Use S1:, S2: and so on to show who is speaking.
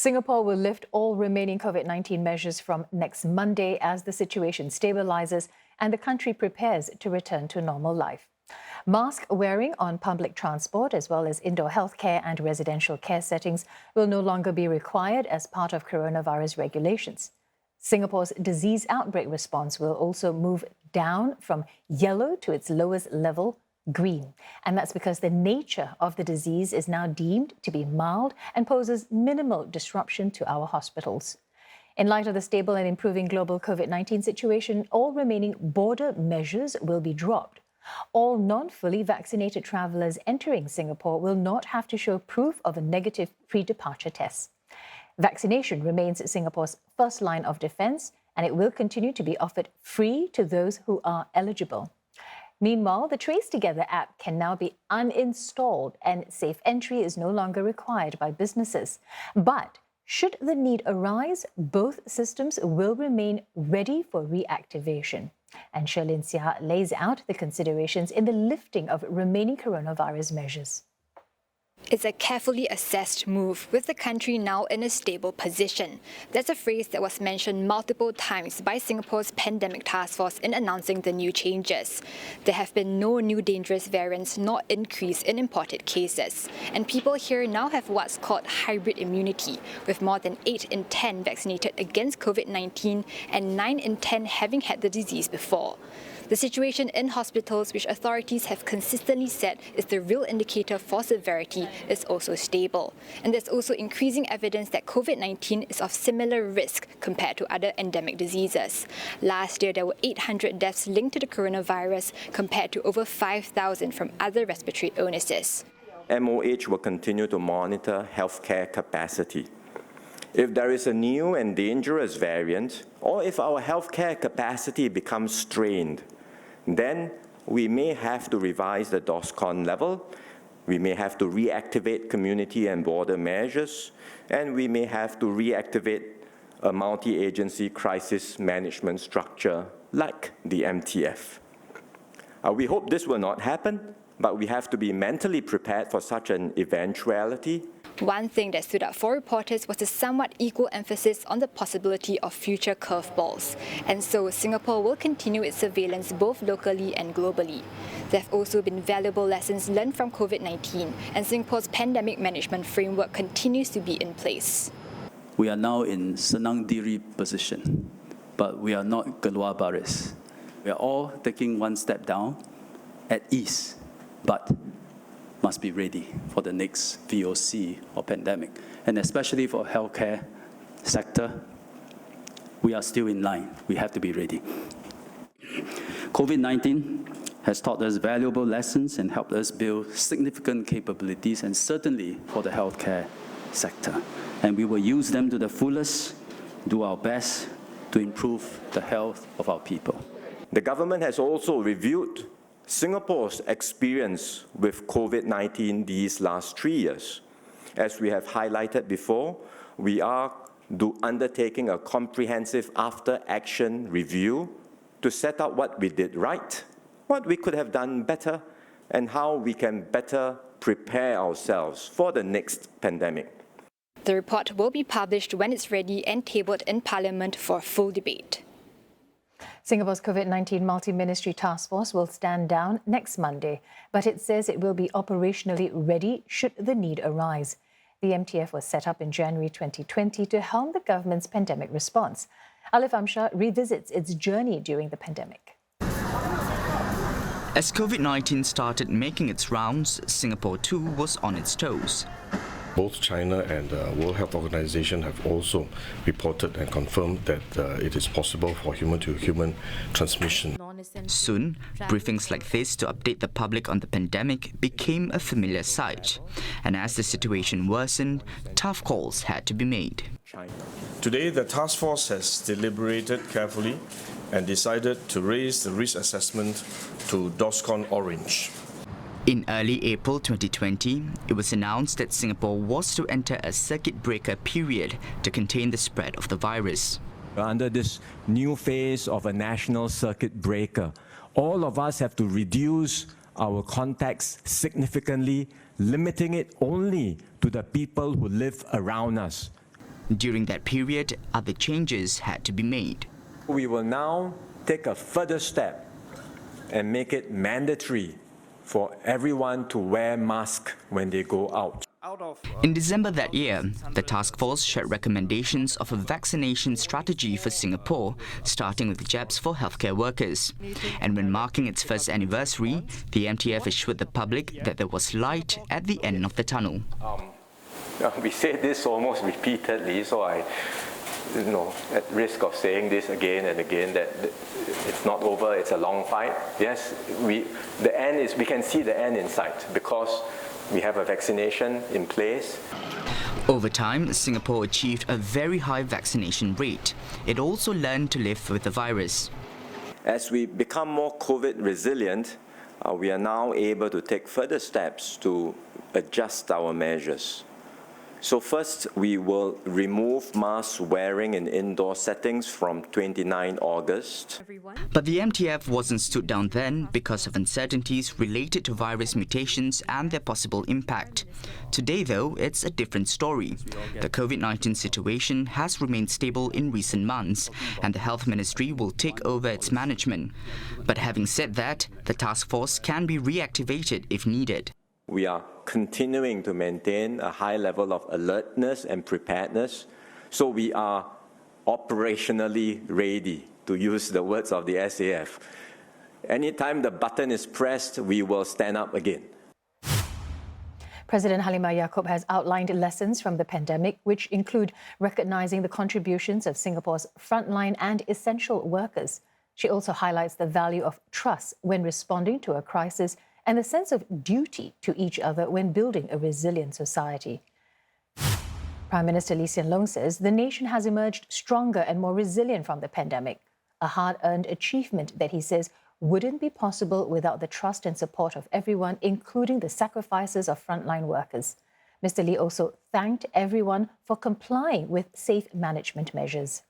S1: Singapore will lift all remaining COVID-19 measures from next Monday as the situation stabilizes and the country prepares to return to normal life. Mask wearing on public transport as well as indoor healthcare and residential care settings will no longer be required as part of coronavirus regulations. Singapore's disease outbreak response will also move down from yellow to its lowest level, green. And that's because the nature of the disease is now deemed to be mild and poses minimal disruption to our hospitals. In light of the stable and improving global COVID-19 situation, all remaining border measures will be dropped. All non-fully vaccinated travellers entering Singapore will not have to show proof of a negative pre-departure test. Vaccination remains Singapore's first line of defence, and it will continue to be offered free to those who are eligible. Meanwhile, the Trace Together app can now be uninstalled and safe entry is no longer required by businesses. But should the need arise, both systems will remain ready for reactivation. And Sherlyn Siha lays out the considerations in the lifting of remaining coronavirus measures.
S2: It's a carefully assessed move, with the country now in a stable position. That's a phrase that was mentioned multiple times by Singapore's pandemic task force in announcing the new changes. There have been no new dangerous variants nor increase in imported cases. And people here now have what's called hybrid immunity, with more than 8 in 10 vaccinated against COVID-19 and 9 in 10 having had the disease before. The situation in hospitals, which authorities have consistently said is the real indicator for severity, is also stable. And there's also increasing evidence that COVID-19 is of similar risk compared to other endemic diseases. Last year, there were 800 deaths linked to the coronavirus compared to over 5,000 from other respiratory illnesses.
S3: MOH will continue to monitor healthcare capacity. If there is a new and dangerous variant, or if our healthcare capacity becomes strained, then we may have to revise the DORSCON level, we may have to reactivate community and border measures, and we may have to reactivate a multi-agency crisis management structure like the MTF. We hope this will not happen, but we have to be mentally prepared for such an eventuality.
S2: One thing that stood out for reporters was a somewhat equal emphasis on the possibility of future curveballs. And so Singapore will continue its surveillance both locally and globally. There have also been valuable lessons learned from COVID-19, and Singapore's pandemic management framework continues to be in place.
S4: We are now in Senang Diri position, but we are not Keluar Baris. We are all taking one step down at ease, but must be ready for the next VOC or pandemic. And especially for healthcare sector, we are still in line. We have to be ready. COVID-19 has taught us valuable lessons and helped us build significant capabilities, and certainly for the healthcare sector. And we will use them to the fullest, do our best to improve the health of our people.
S3: The government has also reviewed Singapore's experience with COVID-19 these last 3 years. As we have highlighted before, we are undertaking a comprehensive after-action review to set out what we did right, what we could have done better, and how we can better prepare ourselves for the next pandemic.
S2: The report will be published when it's ready and tabled in Parliament for full debate.
S1: Singapore's COVID-19 multi-ministry task force will stand down next Monday, but it says it will be operationally ready should the need arise. The MTF was set up in January 2020 to helm the government's pandemic response. Alif Amshar revisits its journey during the pandemic.
S5: As COVID-19 started making its rounds, Singapore too was on its toes.
S6: Both China and the World Health Organization have also reported and confirmed that it is possible for human-to-human transmission.
S5: Soon, briefings like this to update the public on the pandemic became a familiar sight. And as the situation worsened, tough calls had to be made.
S7: Today, the task force has deliberated carefully and decided to raise the risk assessment to DORSCON Orange.
S5: In early April 2020, it was announced that Singapore was to enter a circuit breaker period to contain the spread of the virus.
S8: Under this new phase of a national circuit breaker, all of us have to reduce our contacts significantly, limiting it only to the people who live around us.
S5: During that period, other changes had to be made.
S3: We will now take a further step and make it mandatory for everyone to wear masks when they go out.
S5: In December that year, the task force shared recommendations of a vaccination strategy for Singapore, starting with jabs for healthcare workers. And when marking its first anniversary, the MTF assured the public that there was light at the end of the tunnel.
S3: We say this almost repeatedly, so at risk of saying this again and again, that it's not over, it's a long fight. Yes, we can see the end in sight because we have a vaccination in place.
S5: Over time, Singapore achieved a very high vaccination rate. It also learned to live with the virus.
S3: As we become more COVID resilient, we are now able to take further steps to adjust our measures. So first, we will remove mask wearing in indoor settings from 29 August.
S5: But the MTF wasn't stood down then because of uncertainties related to virus mutations and their possible impact. Today, though, it's a different story. The COVID-19 situation has remained stable in recent months, and the Health Ministry will take over its management. But having said that, the task force can be reactivated if needed.
S3: We are continuing to maintain a high level of alertness and preparedness, so we are operationally ready, to use the words of the SAF. Anytime the button is pressed, we will stand up again.
S1: President Halimah Yacob has outlined lessons from the pandemic, which include recognizing the contributions of Singapore's frontline and essential workers. She also highlights the value of trust when responding to a crisis and the sense of duty to each other when building a resilient society. Prime Minister Lee Hsien Loong says the nation has emerged stronger and more resilient from the pandemic, a hard-earned achievement that he says wouldn't be possible without the trust and support of everyone, including the sacrifices of frontline workers. Mr. Lee also thanked everyone for complying with safe management measures.